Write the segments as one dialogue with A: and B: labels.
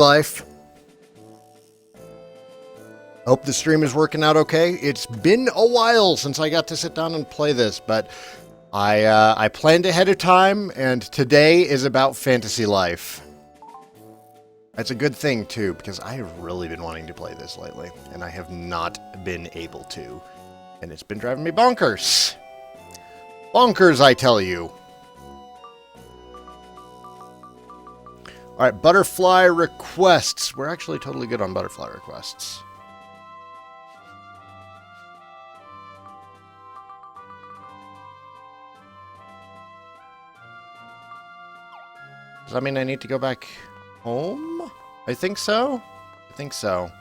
A: Life. Hope the stream is working out okay. It's been a while since I got to sit down and play this, but I planned ahead of time, and today is about Fantasy Life. That's a good thing, too, because I have really been wanting to play this lately, and I have not been able to. And it's been driving me bonkers. Bonkers, I tell you. Alright, butterfly requests. We're actually totally good on butterfly requests. Does that mean I need to go back home? I think so. I think so.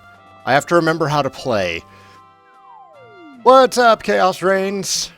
A: I have to remember how to play. What's up, Chaos Reigns?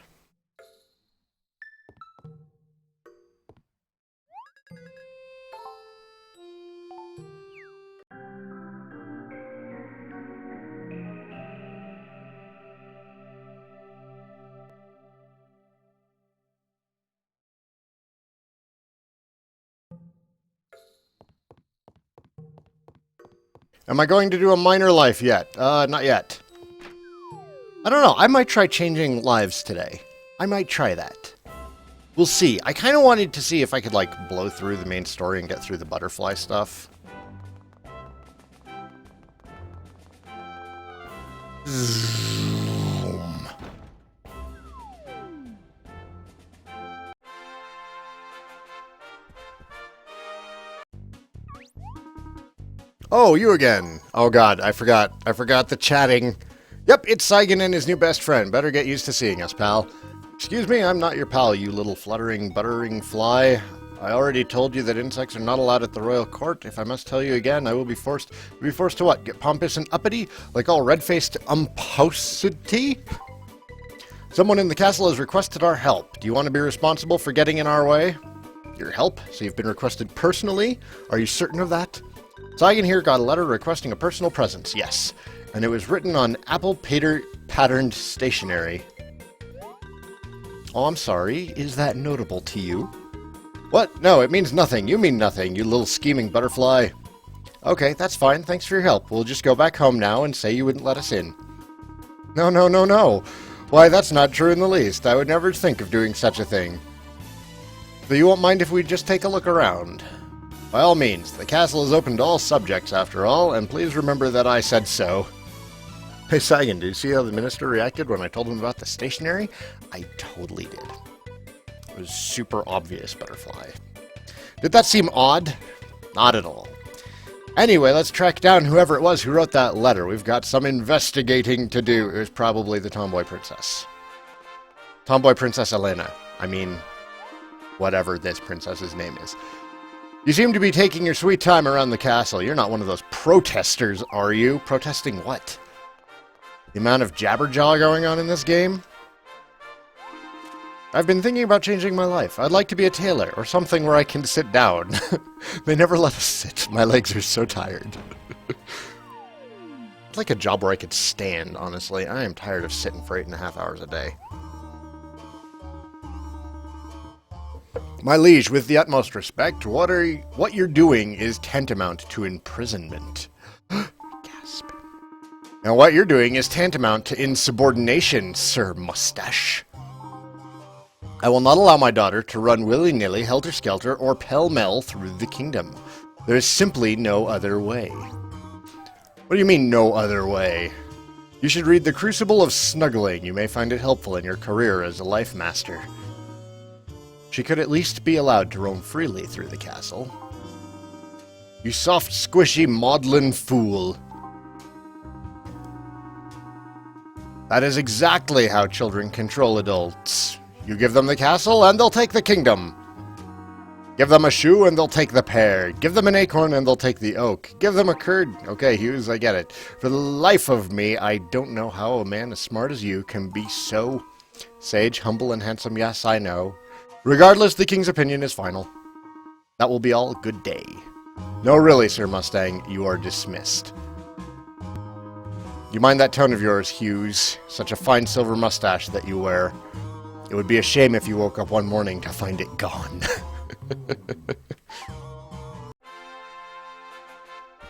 A: Am I going to do a minor life yet? Not yet. I don't know. I might try changing lives today. I might try that. We'll see. I kind of wanted to see if I could, like, blow through the main story and get through the butterfly stuff. Zoom. Oh, you again. Oh god, I forgot. I forgot the chatting. Yep, it's Saigan and his new best friend. Better get used to seeing us, pal. Excuse me, I'm not your pal, you little fluttering, buttering fly. I already told you that insects are not allowed at the royal court. If I must tell you again, I will be forced to what? Get pompous and uppity? Like all red-faced umposity? Someone in the castle has requested our help. Do you want to be responsible for getting in our way? Your help? So you've been requested personally? Are you certain of that? Saigan here got a letter requesting a personal presence, yes. And it was written on apple-patterned stationery. Oh, I'm sorry. Is that notable to you? What? No, it means nothing. You mean nothing, you little scheming butterfly. Okay, that's fine. Thanks for your help. We'll just go back home now and say you wouldn't let us in. No, no, no, no. Why, that's not true in the least. I would never think of doing such a thing. So you won't mind if we just take a look around? By all means, the castle is open to all subjects, after all, and please remember that I said so. Hey, Saigan, did you see how the minister reacted when I told him about the stationery? I totally did. It was super obvious, butterfly. Did that seem odd? Not at all. Anyway, let's track down whoever it was who wrote that letter. We've got some investigating to do. It was probably the tomboy princess. Tomboy Princess Elena. I mean, whatever this princess's name is. You seem to be taking your sweet time around the castle. You're not one of those protesters, are you? Protesting what? The amount of jabberjaw going on in this game? I've been thinking about changing my life. I'd like to be a tailor, or something where I can sit down. They never let us sit. My legs are so tired. I'd like a job where I could stand, honestly. I am tired of sitting for 8.5 hours a day. My liege, with the utmost respect, what you're doing is tantamount to imprisonment. Gasp. Now what you're doing is tantamount to insubordination, Sir Mustache. I will not allow my daughter to run willy-nilly, helter-skelter, or pell-mell through the kingdom. There is simply no other way. What do you mean, no other way? You should read The Crucible of Snuggling. You may find it helpful in your career as a life master. She could at least be allowed to roam freely through the castle. You soft, squishy, maudlin fool. That is exactly how children control adults. You give them the castle, and they'll take the kingdom. Give them a shoe, and they'll take the pear. Give them an acorn, and they'll take the oak. Give them a curd. Okay, Hughes, I get it. For the life of me, I don't know how a man as smart as you can be so sage, humble, and handsome. Yes, I know. Regardless, the king's opinion is final. That will be all. Good day. No, really, Sir Mustang, you are dismissed. You mind that tone of yours, Hughes? Such a fine silver mustache that you wear. It would be a shame if you woke up one morning to find it gone.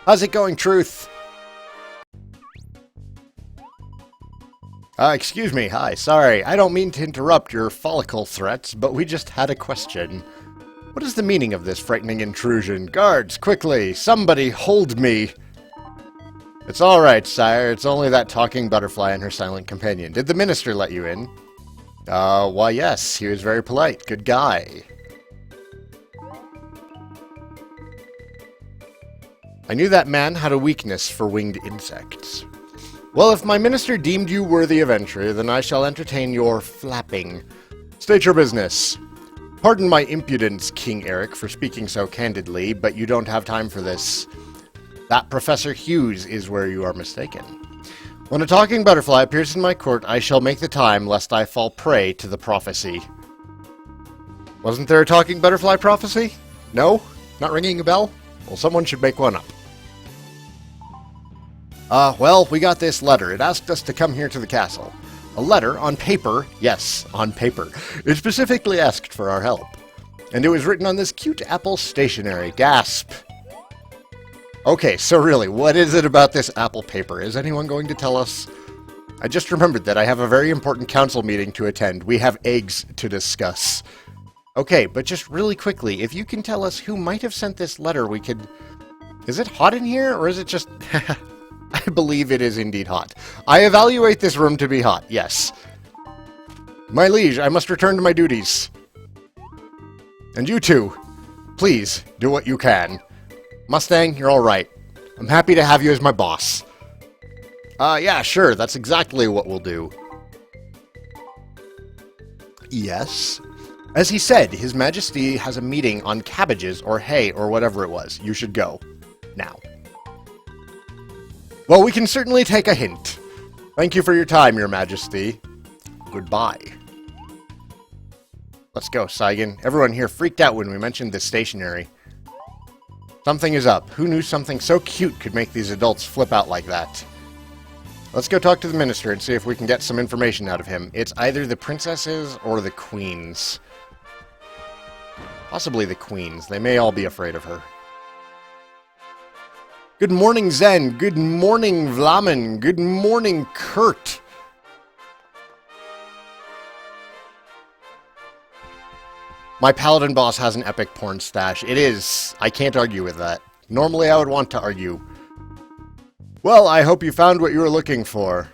A: How's it going, Truth? Excuse me, hi, sorry. I don't mean to interrupt your follicle threats, but we just had a question. What is the meaning of this frightening intrusion? Guards, quickly! Somebody hold me! It's alright, sire. It's only that talking butterfly and her silent companion. Did the minister let you in? Why yes. He was very polite. Good guy. I knew that man had a weakness for winged insects. Well, if my minister deemed you worthy of entry, then I shall entertain your flapping. State your business. Pardon my impudence, King Eric, for speaking so candidly, but you don't have time for this. That Professor Hughes is where you are mistaken. When a talking butterfly appears in my court, I shall make the time, lest I fall prey to the prophecy. Wasn't there a talking butterfly prophecy? No? Not ringing a bell? Well, someone should make one up. Well, we got this letter. It asked us to come here to the castle. A letter on paper. Yes, on paper. It specifically asked for our help. And it was written on this cute Apple stationery. Gasp. Okay, so really, what is it about this Apple paper? Is anyone going to tell us? I just remembered that I have a very important council meeting to attend. We have eggs to discuss. Okay, but just really quickly, if you can tell us who might have sent this letter, we could... Is it hot in here, or is it just... I believe it is indeed hot. I evaluate this room to be hot, yes. My liege, I must return to my duties. And you too. Please, do what you can. Mustang, you're alright. I'm happy to have you as my boss. Yeah, sure, that's exactly what we'll do. Yes? As he said, His Majesty has a meeting on cabbages or hay or whatever it was. You should go. Now. Well, we can certainly take a hint. Thank you for your time, Your Majesty. Goodbye. Let's go, Saigan. Everyone here freaked out when we mentioned this stationery. Something is up. Who knew something so cute could make these adults flip out like that? Let's go talk to the minister and see if we can get some information out of him. It's either the princesses or the queens. Possibly the queens. They may all be afraid of her. Good morning, Zen. Good morning, Vlamen. Good morning, Kurt. My paladin boss has an epic porn stash. It is. I can't argue with that. Normally I would want to argue. Well, I hope you found what you were looking for.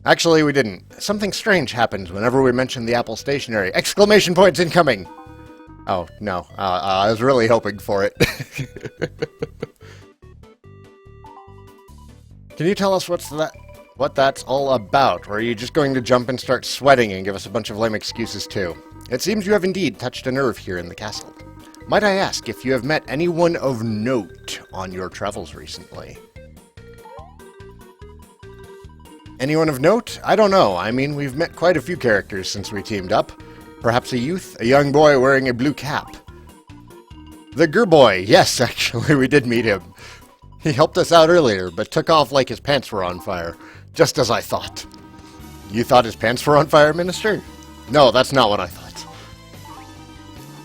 A: Actually, we didn't. Something strange happens whenever we mention the Apple stationery. Exclamation points incoming! Oh, no. I was really hoping for it. Can you tell us what that's all about? Or are you just going to jump and start sweating and give us a bunch of lame excuses too? It seems you have indeed touched a nerve here in the castle. Might I ask if you have met anyone of note on your travels recently? Anyone of note? I don't know. I mean, we've met quite a few characters since we teamed up. Perhaps a youth? A young boy wearing a blue cap. The Gerboy. Yes, actually, we did meet him. He helped us out earlier, but took off like his pants were on fire. Just as I thought. You thought his pants were on fire, Minister? No, that's not what I thought.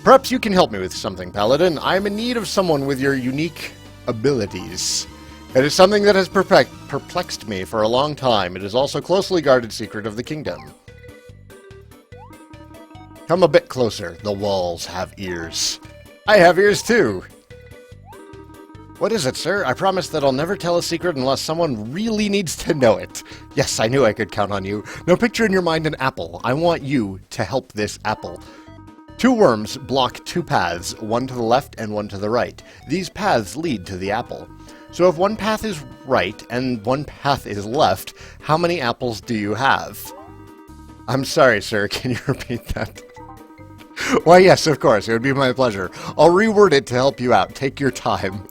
A: Perhaps you can help me with something, Paladin. I am in need of someone with your unique abilities. It is something that has perplexed me for a long time. It is also a closely guarded secret of the kingdom. Come a bit closer. The walls have ears. I have ears too. What is it, sir? I promise that I'll never tell a secret unless someone really needs to know it. Yes, I knew I could count on you. Now picture in your mind an apple. I want you to help this apple. 2 worms block 2 paths, one to the left and one to the right. These paths lead to the apple. So if one path is right and one path is left, how many apples do you have? I'm sorry, sir. Can you repeat that? Why, yes, of course. It would be my pleasure. I'll reword it to help you out. Take your time.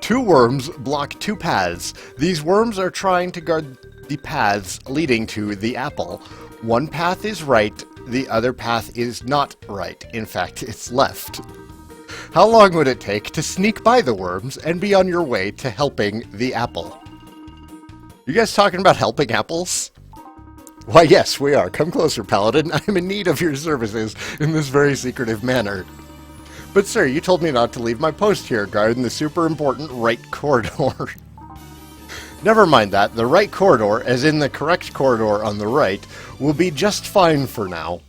A: 2 worms block 2 paths. These worms are trying to guard the paths leading to the apple. One path is right, the other path is not right. In fact, it's left. How long would it take to sneak by the worms and be on your way to helping the apple? You guys talking about helping apples? Why, yes, we are. Come closer, Paladin. I'm in need of your services in this very secretive manner. But sir, you told me not to leave my post here, guarding the super important right corridor. Never mind that. The right corridor, as in the correct corridor on the right, will be just fine for now.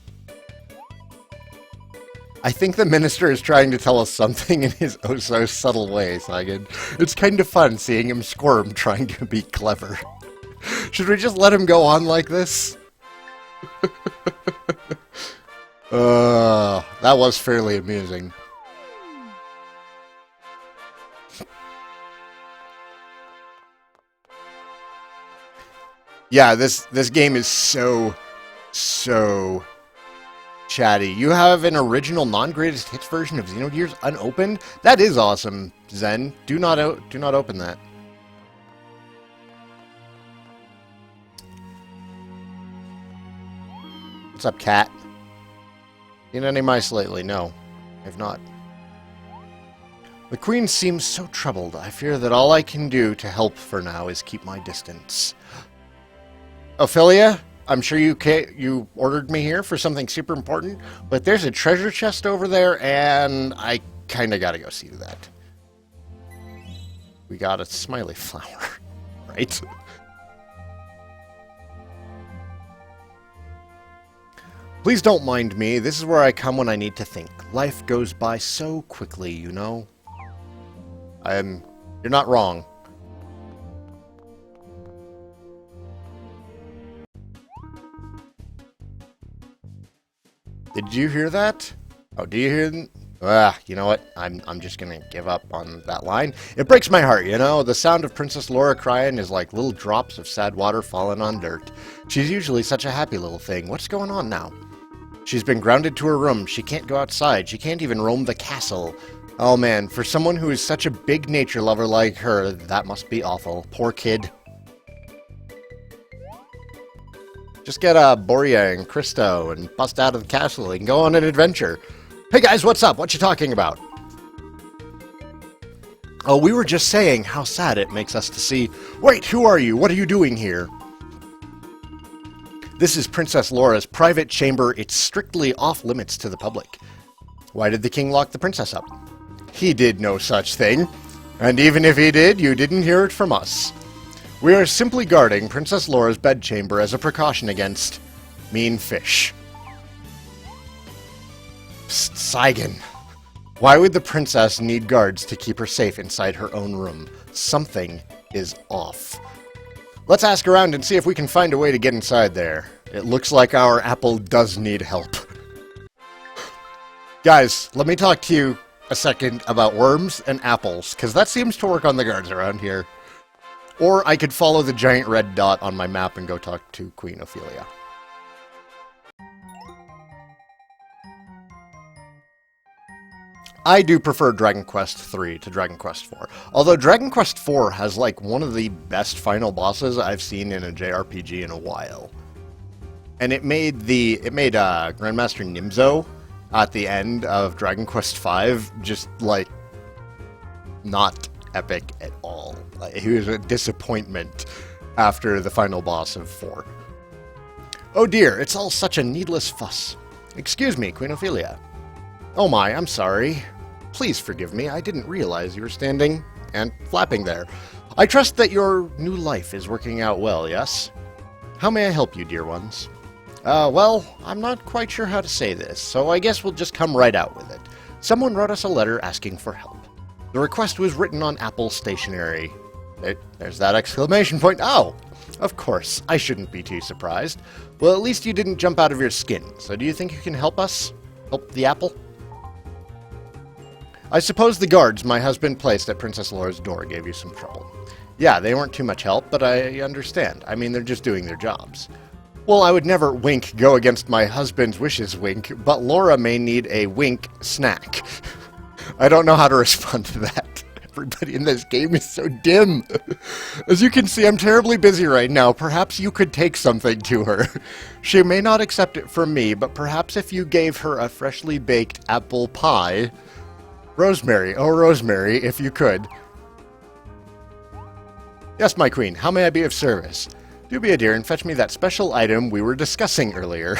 A: I think the minister is trying to tell us something in his oh-so-subtle way, Saigan. It's kind of fun seeing him squirm trying to be clever. Should we just let him go on like this? That was fairly amusing. Yeah, this game is so chatty. You have an original non-greatest hits version of Xenogears unopened? That is awesome, Zen. Do not open that. What's up, cat? Seen any mice lately? No, I've not. The Queen seems so troubled. I fear that all I can do to help for now is keep my distance. Ophelia, I'm sure you ordered me here for something super important, but there's a treasure chest over there, and I kind of got to go see that. We got a smiley flower, right? Please don't mind me. This is where I come when I need to think. Life goes by so quickly, you know. You're not wrong. Did you hear that? Oh, do you hear? You know what? I'm just gonna give up on that line. It breaks my heart, you know? The sound of Princess Laura crying is like little drops of sad water falling on dirt. She's usually such a happy little thing. What's going on now? She's been grounded to her room. She can't go outside. She can't even roam the castle. Oh man, for someone who is such a big nature lover like her, that must be awful. Poor kid. Just get Boria and Christo and bust out of the castle and go on an adventure. Hey guys, what's up? What you talking about? Oh, we were just saying how sad it makes us to see... Wait, who are you? What are you doing here? This is Princess Laura's private chamber. It's strictly off limits to the public. Why did the king lock the princess up? He did no such thing. And even if he did, you didn't hear it from us. We are simply guarding Princess Laura's bedchamber as a precaution against mean fish. Psst, Saigan. Why would the princess need guards to keep her safe inside her own room? Something is off. Let's ask around and see if we can find a way to get inside there. It looks like our apple does need help. Guys, let me talk to you a second about worms and apples, because that seems to work on the guards around here. Or I could follow the giant red dot on my map and go talk to Queen Ophelia. I do prefer Dragon Quest 3 to Dragon Quest 4. Although Dragon Quest 4 has like one of the best final bosses I've seen in a JRPG in a while. And it made Grandmaster Nimzo at the end of Dragon Quest 5 just like not epic at all. Like, he was a disappointment after the final boss of 4. Oh dear, it's all such a needless fuss. Excuse me, Queen Ophelia. Oh my, I'm sorry. Please forgive me, I didn't realize you were standing and flapping there. I trust that your new life is working out well, yes? How may I help you, dear ones? Well, I'm not quite sure how to say this, so I guess we'll just come right out with it. Someone wrote us a letter asking for help. The request was written on Apple stationery. There's that exclamation point. Oh, of course, I shouldn't be too surprised. Well, at least you didn't jump out of your skin, so do you think you can help us? Help the apple? I suppose the guards my husband placed at Princess Laura's door gave you some trouble. Yeah, they weren't too much help, but I understand. I mean, they're just doing their jobs. Well, I would never wink go against my husband's wishes wink, but Laura may need a wink snack. I don't know how to respond to that. Everybody in this game is so dim. As you can see, I'm terribly busy right now. Perhaps you could take something to her. She may not accept it from me, but perhaps if you gave her a freshly baked apple pie... Rosemary, oh Rosemary, if you could. Yes, my queen, how may I be of service? Do be a dear and fetch me that special item we were discussing earlier.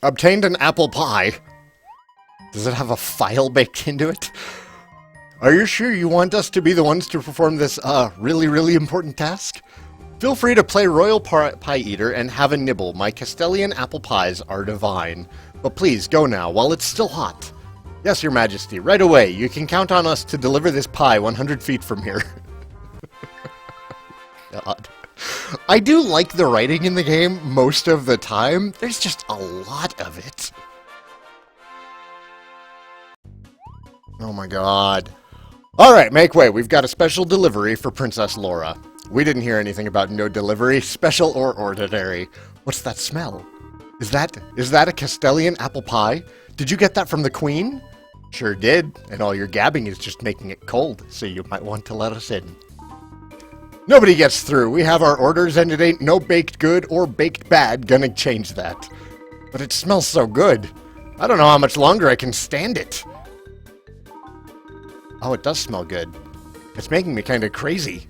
A: Obtained an apple pie. Does it have a file baked into it? Are you sure you want us to be the ones to perform this, really, really important task? Feel free to play Royal Pie Eater and have a nibble. My Castilian apple pies are divine. But please, go now, while it's still hot. Yes, Your Majesty, right away. You can count on us to deliver this pie 100 feet from here. God. I do like the writing in the game most of the time. There's just a lot of it. Oh my god. Alright, make way. We've got a special delivery for Princess Laura. We didn't hear anything about no delivery, special or ordinary. What's that smell? Is that a Castilian apple pie? Did you get that from the Queen? Sure did, and all your gabbing is just making it cold, so you might want to let us in. Nobody gets through. We have our orders, and it ain't no baked good or baked bad gonna change that. But it smells so good. I don't know how much longer I can stand it. Oh, it does smell good. It's making me kind of crazy.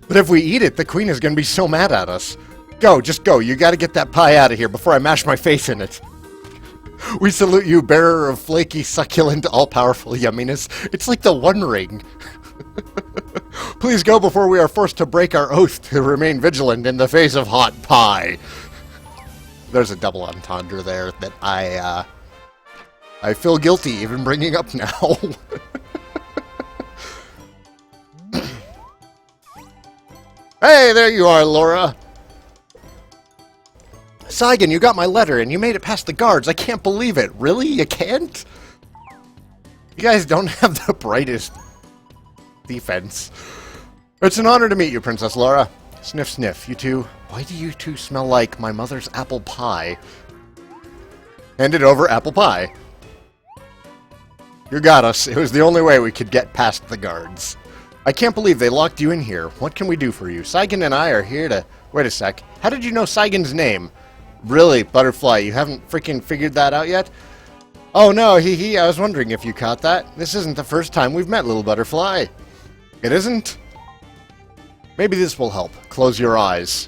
A: But if we eat it, the Queen is gonna be so mad at us. Go, just go. You gotta get that pie out of here before I mash my face in it. We salute you, bearer of flaky, succulent, all-powerful yumminess. It's like the One Ring. Please go before we are forced to break our oath to remain vigilant in the face of hot pie. There's a double entendre there that I feel guilty even bringing up now. Hey, there you are, Laura. Saigan, you got my letter, and you made it past the guards. I can't believe it. Really? You can't? You guys don't have the brightest defense. It's an honor to meet you, Princess Laura. Sniff, sniff. You two. Why do you two smell like my mother's apple pie? Hand it over, apple pie. You got us. It was the only way we could get past the guards. I can't believe they locked you in here. What can we do for you? Saigan and I are here to... Wait a sec. How did you know Saigan's name? Really, Butterfly, you haven't freaking figured that out yet? Oh no, hee, I was wondering if you caught that. This isn't the first time we've met, little Butterfly. It isn't? Maybe this will help. Close your eyes.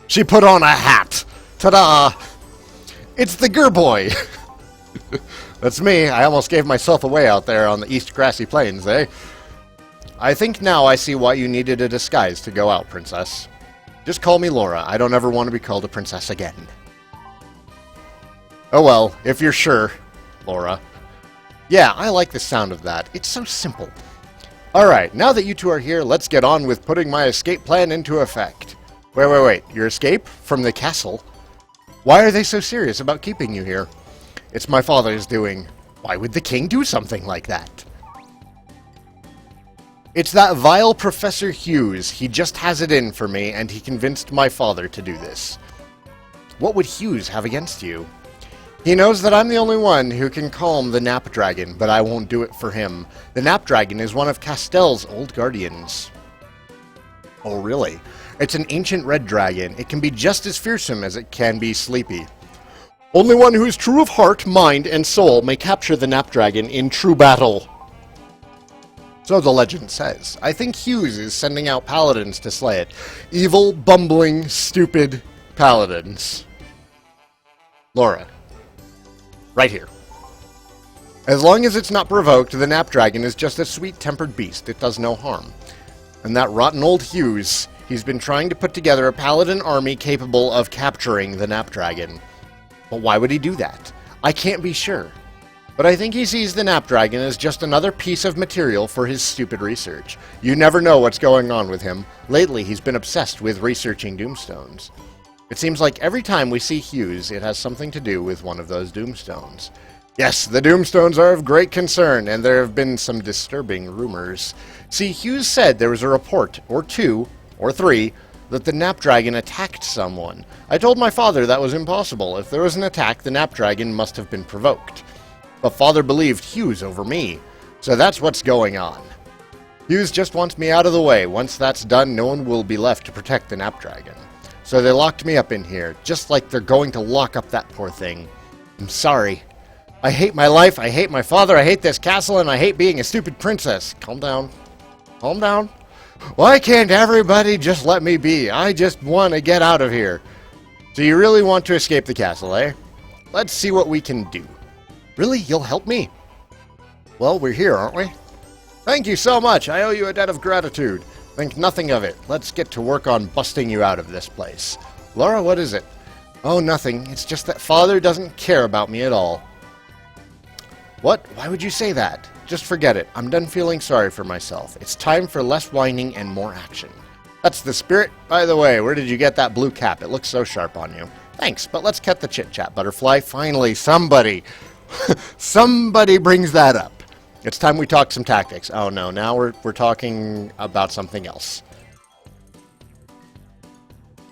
A: She put on a hat! Ta-da! It's the Gerboy! That's me. I almost gave myself away out there on the East Grassy Plains, eh? I think now I see why you needed a disguise to go out, Princess. Just call me Laura. I don't ever want to be called a princess again. Oh well, if you're sure, Laura. Yeah, I like the sound of that. It's so simple. Alright, now that you two are here, let's get on with putting my escape plan into effect. Wait. Your escape? From the castle? Why are they so serious about keeping you here? It's my father's doing. Why would the king do something like that? It's that vile Professor Hughes. He just has it in for me, and he convinced my father to do this. What would Hughes have against you? He knows that I'm the only one who can calm the Nap Dragon, but I won't do it for him. The Nap Dragon is one of Castell's old guardians. Oh, really? It's an ancient red dragon. It can be just as fearsome as it can be sleepy. Only one who is true of heart, mind, and soul may capture the Nap Dragon in true battle. So the legend says. I think Hughes is sending out paladins to slay it. Evil, bumbling, stupid paladins. Laura. Right here. As long as it's not provoked, the Nap Dragon is just a sweet-tempered beast. It does no harm. And that rotten old Hughes, he's been trying to put together a paladin army capable of capturing the Nap Dragon. But why would he do that? I can't be sure. But I think he sees the Nap Dragon as just another piece of material for his stupid research. You never know what's going on with him. Lately, he's been obsessed with researching Doomstones. It seems like every time we see Hughes, it has something to do with one of those Doomstones. Yes, the Doomstones are of great concern, and there have been some disturbing rumors. See, Hughes said there was a report, or 2, or 3, that the Nap Dragon attacked someone. I told my father that was impossible. If there was an attack, the Nap Dragon must have been provoked. But father believed Hughes over me, so that's what's going on. Hughes just wants me out of the way. Once that's done, no one will be left to protect the Nap Dragon. So they locked me up in here, just like they're going to lock up that poor thing. I'm sorry. I hate my life, I hate my father, I hate this castle, and I hate being a stupid princess. Calm down. Calm down. Why can't everybody just let me be? I just want to get out of here. So you really want to escape the castle, eh? Let's see what we can do. Really? You'll help me? Well, we're here, aren't we? Thank you so much. I owe you a debt of gratitude. Think nothing of it. Let's get to work on busting you out of this place. Laura, what is it? Oh, nothing. It's just that Father doesn't care about me at all. What? Why would you say that? Just forget it. I'm done feeling sorry for myself. It's time for less whining and more action. That's the spirit. By the way, where did you get that blue cap? It looks so sharp on you. Thanks, but let's cut the chit-chat, Butterfly. Finally, somebody brings that up. It's time we talk some tactics. Oh no, now we're talking about something else.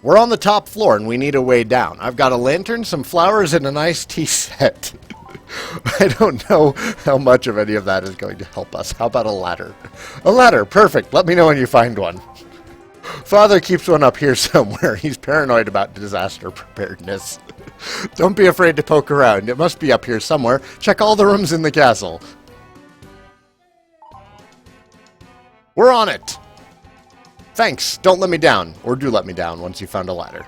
A: We're on the top floor and we need a way down. I've got a lantern, some flowers, and a nice tea set. I don't know how much of any of that is going to help us. How about a ladder? A ladder, perfect. Let me know when you find one. Father keeps one up here somewhere. He's paranoid about disaster preparedness. Don't be afraid to poke around. It must be up here somewhere. Check all the rooms in the castle. We're on it! Thanks, don't let me down. Or do let me down once you found a ladder.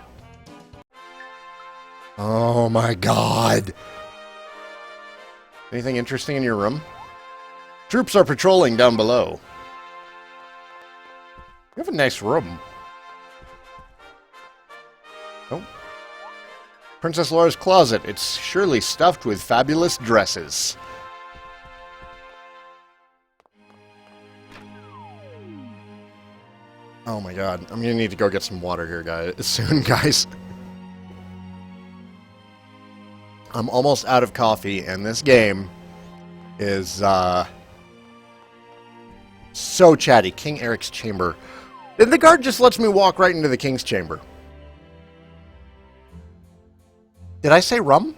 A: Oh my god. Anything interesting in your room? Troops are patrolling down below. You have a nice room. Oh. Princess Laura's closet. It's surely stuffed with fabulous dresses. Oh my god, I'm gonna need to go get some water here, guys. Soon, guys. I'm almost out of coffee, and this game is, so chatty. King Eric's chamber. And the guard just lets me walk right into the king's chamber. Did I say rum?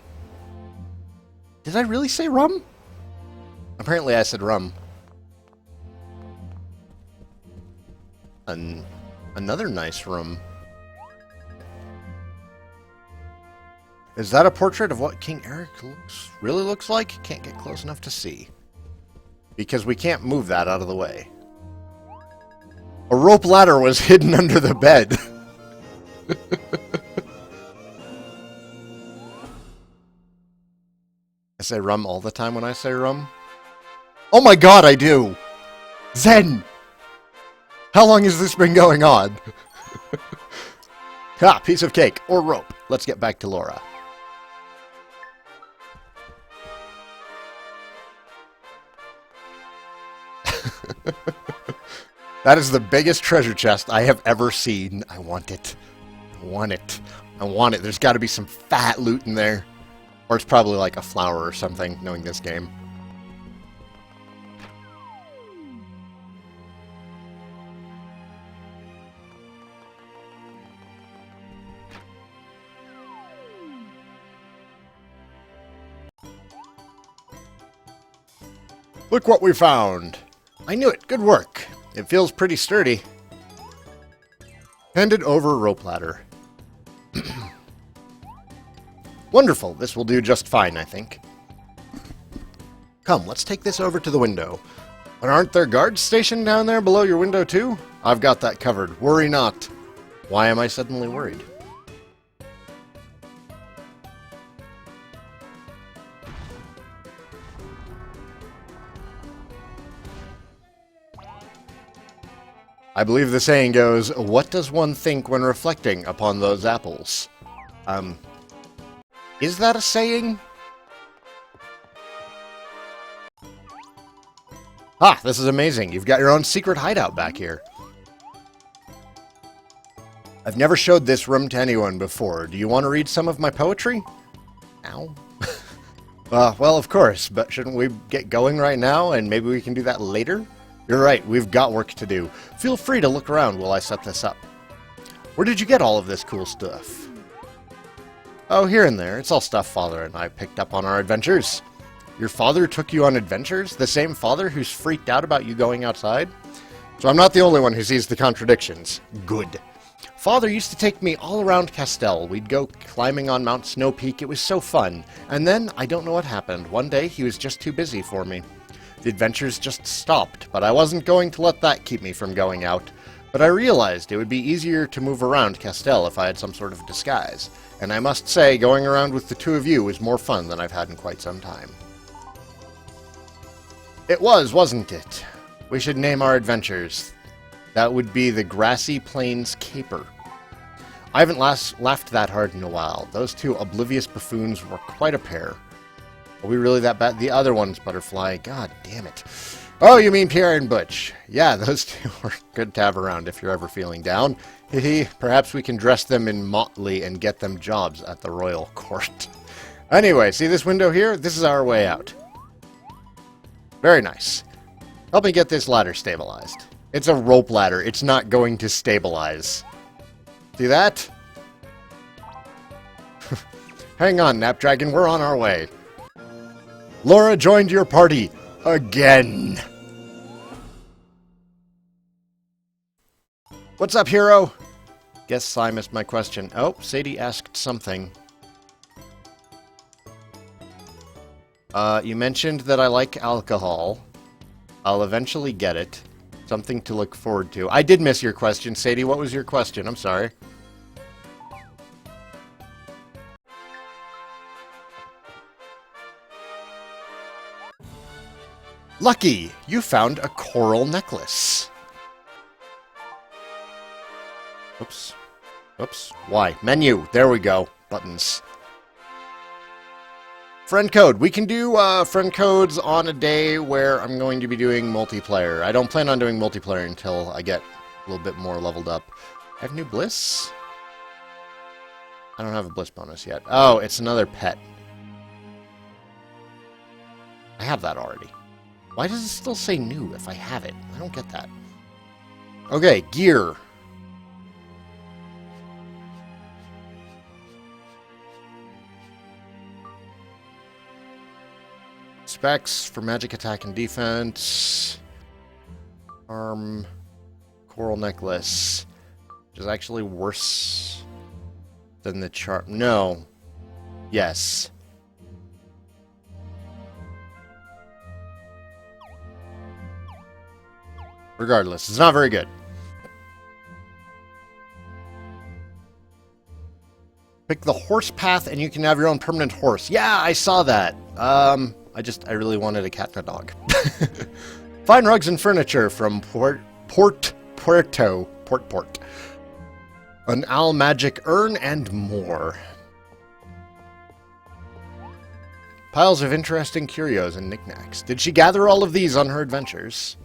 A: Did I really say rum? Apparently I said rum. Another nice room. Is that a portrait of what King Eric really looks like? Can't get close enough to see. Because we can't move that out of the way. A rope ladder was hidden under the bed. I say rum all the time when I say rum. Oh my god, I do! Zen! How long has this been going on? Ha! Piece of cake. Or rope. Let's get back to Laura. That is the biggest treasure chest I have ever seen. I want it. I want it. I want it. There's got to be some fat loot in there. Or it's probably like a flower or something, knowing this game. Look what we found! I knew it! Good work! It feels pretty sturdy. Handed over rope ladder. Wonderful! This will do just fine, I think. Come, let's take this over to the window. But aren't there guards stationed down there below your window too? I've got that covered. Worry not. Why am I suddenly worried? I believe the saying goes, what does one think when reflecting upon those apples? Is that a saying? Ah, this is amazing. You've got your own secret hideout back here. I've never showed this room to anyone before. Do you want to read some of my poetry? Ow. Well, of course, but shouldn't we get going right now, and maybe we can do that later? You're right, we've got work to do. Feel free to look around while I set this up. Where did you get all of this cool stuff? Oh, here and there. It's all stuff Father and I picked up on our adventures. Your father took you on adventures? The same father who's freaked out about you going outside? So I'm not the only one who sees the contradictions. Good. Father used to take me all around Castell. We'd go climbing on Mount Snow Peak. It was so fun. And then, I don't know what happened. One day, he was just too busy for me. The adventures just stopped, but I wasn't going to let that keep me from going out. but I realized it would be easier to move around Castell if I had some sort of disguise. And I must say, going around with the two of you is more fun than I've had in quite some time. It was, wasn't it? We should name our adventures. That would be the Grassy Plains Caper. I haven't laughed that hard in a while. Those two oblivious buffoons were quite a pair. Are we really that bad? The other one's Butterfly. God damn it. Oh, you mean Pierre and Butch. Yeah, those two were good to have around if you're ever feeling down. Hehe, perhaps we can dress them in motley and get them jobs at the royal court. Anyway, see this window here? This is our way out. Very nice. Help me get this ladder stabilized. It's a rope ladder. It's not going to stabilize. See that? Hang on, Napdragon. We're on our way. Laura joined your party. Again. What's up, hero? Guess I missed my question. Oh, Sadie asked something. You mentioned that I like alcohol. I'll eventually get it. Something to look forward to. I did miss your question, Sadie. What was your question? I'm sorry. Lucky! You found a coral necklace. Oops. Oops. Why? Menu. There we go. Buttons. Friend code. We can do friend codes on a day where I'm going to be doing multiplayer. I don't plan on doing multiplayer until I get a little bit more leveled up. I have new bliss? I don't have a bliss bonus yet. Oh, it's another pet. I have that already. Why does it still say new if I have it? I don't get that. Okay, gear. Specs for magic attack and defense. Arm. Coral necklace. Which is actually worse than the charm. No. Yes. Regardless, it's not very good. Pick the horse path and you can have your own permanent horse. Yeah, I saw that. I really wanted a cat and a dog. Fine rugs and furniture from Puerto. An owl magic urn and more. Piles of interesting curios and knickknacks. Did she gather all of these on her adventures?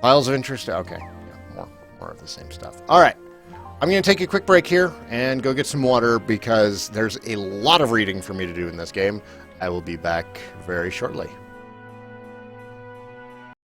A: Piles of interest. Okay, yeah, more of the same stuff. All right, I'm going to take a quick break here and go get some water because there's a lot of reading for me to do in this game. I will be back very shortly.